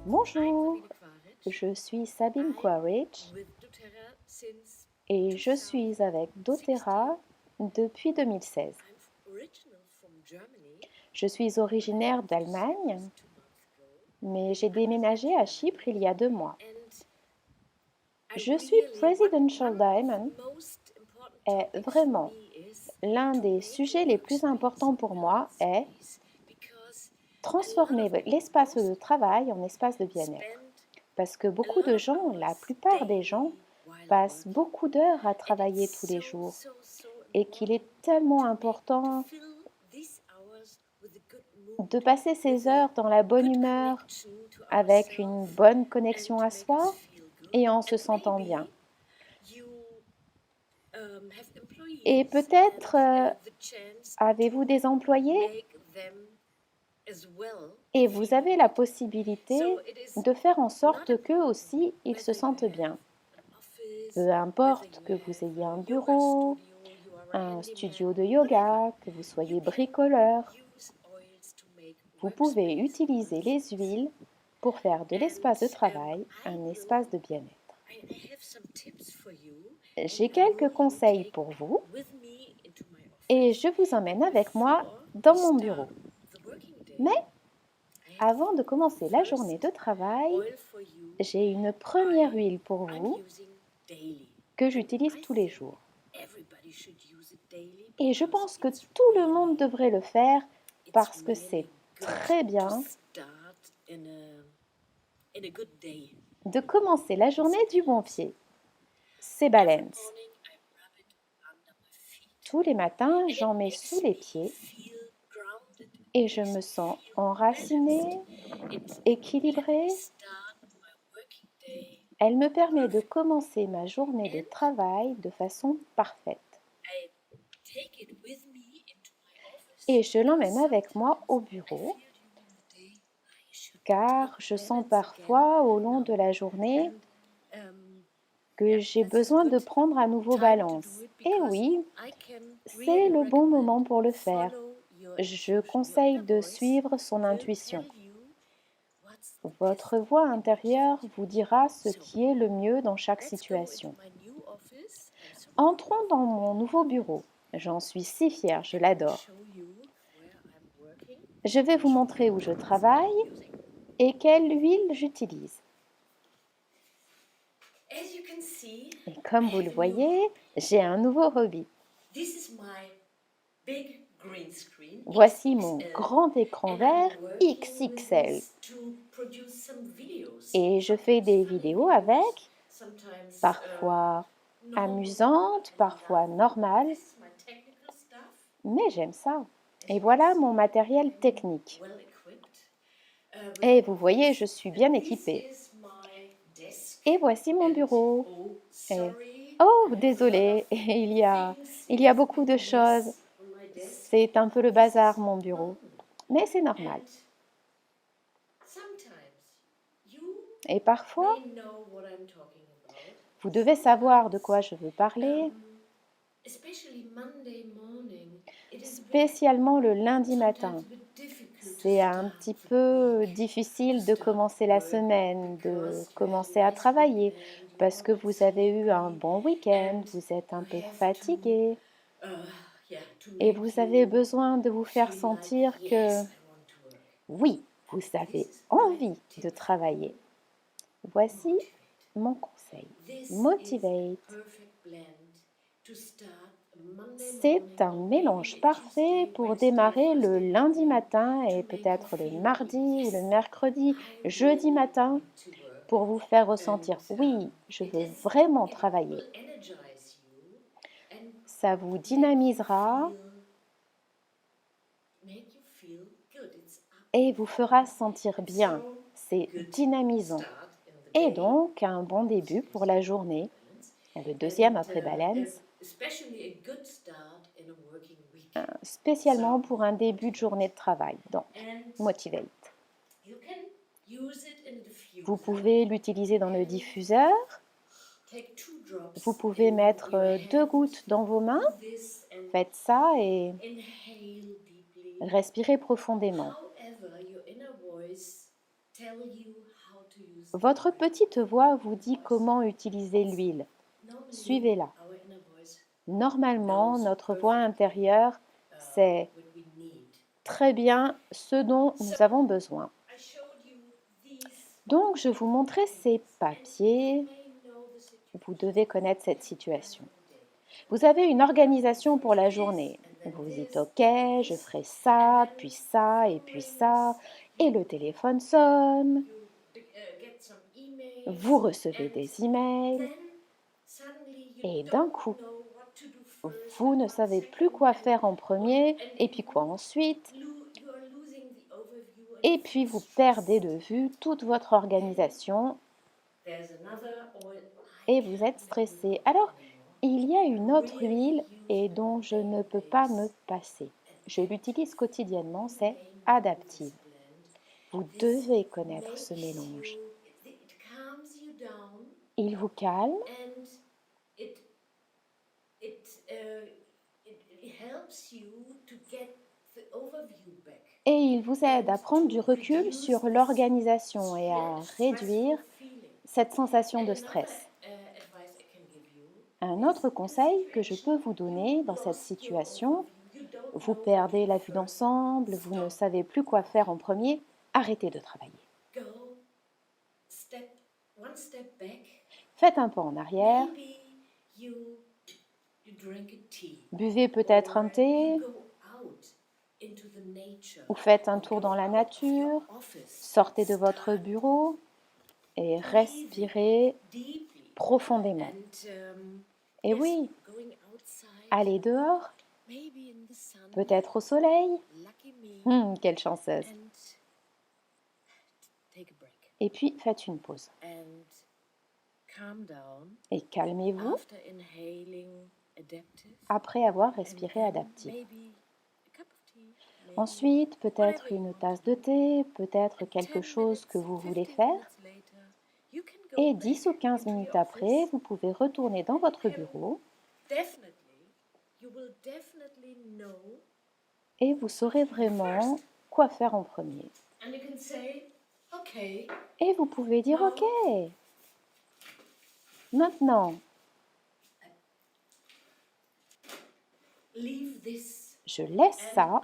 Bonjour, je suis Sabine Quaritch et je suis avec doTERRA depuis 2016. Je suis originaire d'Allemagne, mais j'ai déménagé à Chypre il y a 2 mois. Je suis Presidential Diamond et vraiment, l'un des sujets les plus importants pour moi est transformer l'espace de travail en espace de bien-être. Parce que beaucoup de gens, la plupart des gens, passent beaucoup d'heures à travailler tous les jours et qu'il est tellement important de passer ces heures dans la bonne humeur, avec une bonne connexion à soi et en se sentant bien. Et peut-être avez-vous des employés et vous avez la possibilité de faire en sorte qu'eux aussi, ils se sentent bien. Peu importe que vous ayez un bureau, un studio de yoga, que vous soyez bricoleur, vous pouvez utiliser les huiles pour faire de l'espace de travail un espace de bien-être. J'ai quelques conseils pour vous et je vous emmène avec moi dans mon bureau. Mais avant de commencer la journée de travail, j'ai une première huile pour vous que j'utilise tous les jours. Et je pense que tout le monde devrait le faire parce que c'est très bien de commencer la journée du bon pied. C'est Balance. Tous les matins, j'en mets sous les pieds et je me sens enracinée, équilibrée. Elle me permet de commencer ma journée de travail de façon parfaite. Et je l'emmène avec moi au bureau car je sens parfois au long de la journée que j'ai besoin de prendre à nouveau Balance. Et oui, c'est le bon moment pour le faire. Je conseille de suivre son intuition. Votre voix intérieure vous dira ce qui est le mieux dans chaque situation. Entrons dans mon nouveau bureau. J'en suis si fière, je l'adore. Je vais vous montrer où je travaille et quelle huile j'utilise. Et comme vous le voyez, j'ai un nouveau hobby. Voici mon grand écran vert XXL. Et je fais des vidéos avec, parfois amusantes, parfois normales, mais j'aime ça. Et voilà mon matériel technique. Et vous voyez, je suis bien équipée. Et voici mon bureau. Et, oh, désolé, il y a beaucoup de choses. C'est un peu le bazar, mon bureau. Mais c'est normal. Et parfois, vous devez savoir de quoi je veux parler, spécialement le lundi matin. C'est un petit peu difficile de commencer la semaine, de commencer à travailler, parce que vous avez eu un bon week-end, vous êtes un peu fatigué, et vous avez besoin de vous faire sentir que, oui, vous avez envie de travailler. Voici mon conseil. Motivate. C'est un mélange parfait pour démarrer le lundi matin et peut-être le mardi ou le mercredi, jeudi matin, pour vous faire ressentir, oui, je veux vraiment travailler. Ça vous dynamisera et vous fera sentir bien. C'est dynamisant. Et donc, un bon début pour la journée. Le deuxième après Balance, spécialement pour un début de journée de travail. Donc, Motivate. Vous pouvez l'utiliser dans le diffuseur. Vous pouvez mettre 2 gouttes dans vos mains. Faites ça et respirez profondément. Votre petite voix vous dit comment utiliser l'huile. Suivez-la. Normalement, notre voix intérieure sait très bien ce dont nous avons besoin. Donc, je vous montrais ces papiers. Vous devez connaître cette situation. Vous avez une organisation pour la journée. Vous dites OK, je ferai ça, puis ça, et puis ça. Et le téléphone sonne. Vous recevez des emails. Et d'un coup, vous ne savez plus quoi faire en premier, et puis quoi ensuite. Et puis vous perdez de vue toute votre organisation et vous êtes stressé. Alors, il y a une autre huile et dont je ne peux pas me passer. Je l'utilise quotidiennement, c'est Adaptive. Vous devez connaître ce mélange. Il vous calme et il vous aide à prendre du recul sur l'organisation et à réduire cette sensation de stress. Un autre conseil que je peux vous donner dans cette situation, vous perdez la vue d'ensemble, vous ne savez plus quoi faire en premier, arrêtez de travailler. Faites un pas en arrière, buvez peut-être un thé ou faites un tour dans la nature, sortez de votre bureau et respirez profondément. Et oui, allez dehors, peut-être au soleil. Quelle chanceuse. Et puis faites une pause. Et calmez-vous après avoir respiré Adaptive. Ensuite, peut-être une tasse de thé, peut-être quelque chose que vous voulez faire. Et 10 ou 15 minutes après, vous pouvez retourner dans votre bureau et vous saurez vraiment quoi faire en premier. Et vous pouvez dire OK. Maintenant, je laisse ça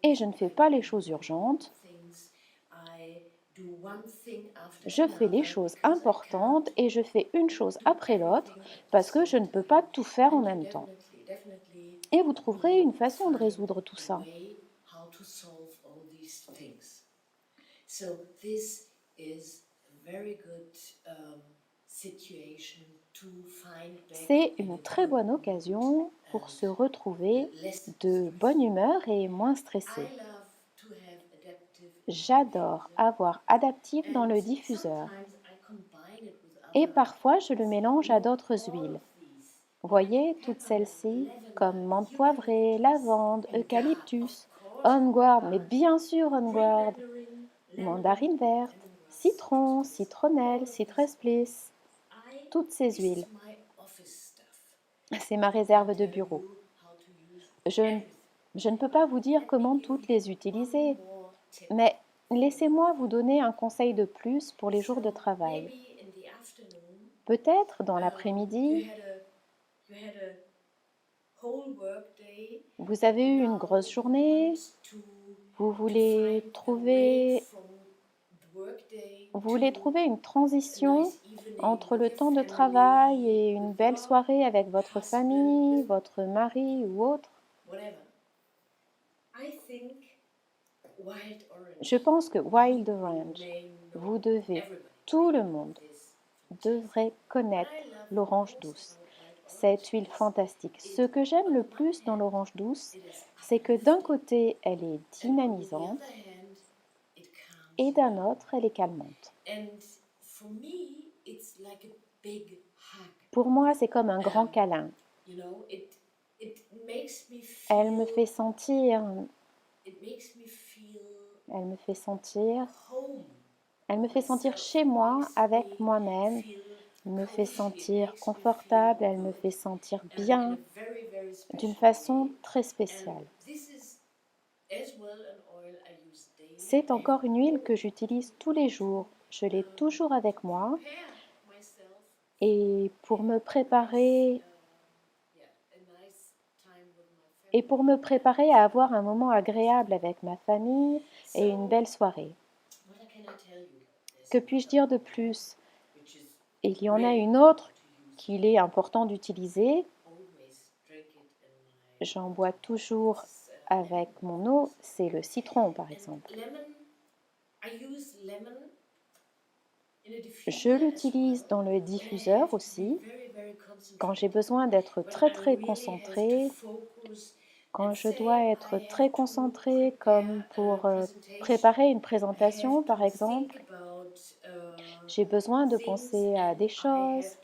et je ne fais pas les choses urgentes. Je fais les choses importantes et je fais une chose après l'autre parce que je ne peux pas tout faire en même temps. Et vous trouverez une façon de résoudre tout ça. C'est une très bonne occasion pour se retrouver de bonne humeur et moins stressé. J'adore avoir Adaptive dans le diffuseur et parfois je le mélange à d'autres huiles. Voyez toutes celles-ci comme menthe poivrée, lavande, eucalyptus, on-guard, mais bien sûr on-guard, mandarine verte, citron, citronnelle, citrus bliss, toutes ces huiles. C'est ma réserve de bureau. Je ne peux pas vous dire comment toutes les utiliser, mais laissez-moi vous donner un conseil de plus pour les jours de travail. Peut-être dans l'après-midi, vous avez eu une grosse journée, vous voulez trouver une transition entre le temps de travail et une belle soirée avec votre famille, votre mari ou autre. Je pense que Wild Orange, tout le monde devrait connaître l'orange douce. Cette huile fantastique. Ce que j'aime le plus dans l'orange douce, c'est que d'un côté, elle est dynamisante et d'un autre, elle est calmante. Pour moi, c'est comme un grand câlin. Elle me fait sentir, elle me fait sentir chez moi avec moi-même. Elle me fait sentir confortable, elle me fait sentir bien d'une façon très spéciale. C'est encore une huile que j'utilise tous les jours. Je l'ai toujours avec moi. Et pour me préparer à avoir un moment agréable avec ma famille et une belle soirée. Que puis-je dire de plus? Il y en a une autre qu'il est important d'utiliser. J'en bois toujours avec mon eau, c'est le citron par exemple. Je l'utilise dans le diffuseur aussi, quand j'ai besoin d'être très concentrée, quand je dois être très concentrée comme pour préparer une présentation par exemple. J'ai besoin de penser à des choses,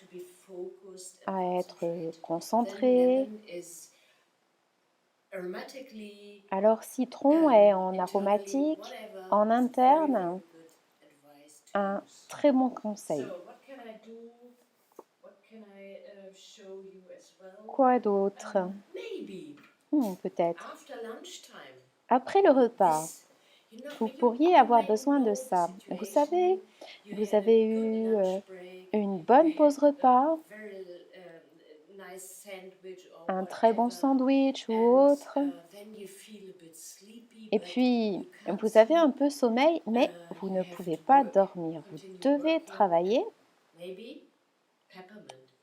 à être concentrée. Alors citron est en aromatique, en interne, un très bon conseil. Quoi d'autre? Peut-être. Après le repas, vous pourriez avoir besoin de ça. Vous savez, vous avez eu une bonne pause repas, un très bon sandwich ou autre, et puis vous avez un peu sommeil, mais vous ne pouvez pas dormir. Vous devez travailler.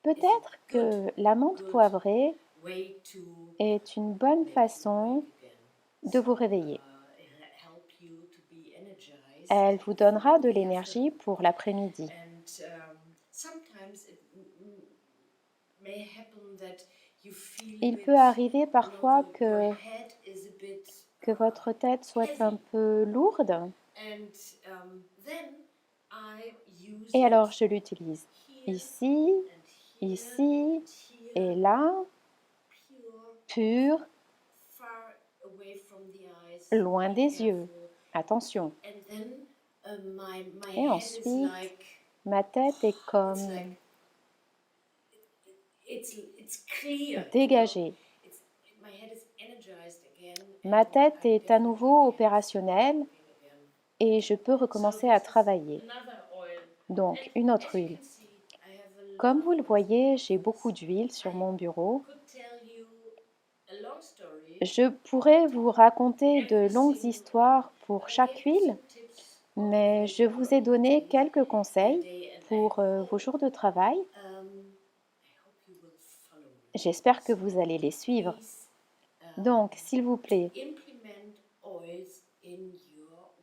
Peut-être que la menthe poivrée est une bonne façon de vous réveiller. Elle vous donnera de l'énergie pour l'après-midi. Il peut arriver parfois que votre tête soit un peu lourde. Et alors je l'utilise ici, ici et là, pur, loin des yeux. Attention. Et ensuite, ma tête est comme dégagée. Ma tête est à nouveau opérationnelle et je peux recommencer à travailler. Donc, une autre huile. Comme vous le voyez, j'ai beaucoup d'huile sur mon bureau. Je pourrais vous raconter de longues histoires pour chaque huile, mais je vous ai donné quelques conseils pour vos jours de travail. J'espère que vous allez les suivre. Donc, s'il vous plaît,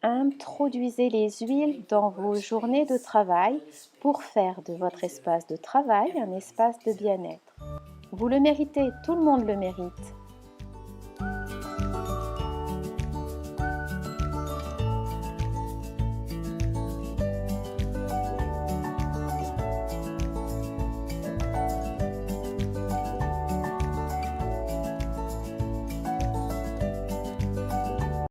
introduisez les huiles dans vos journées de travail pour faire de votre espace de travail un espace de bien-être. Vous le méritez, tout le monde le mérite.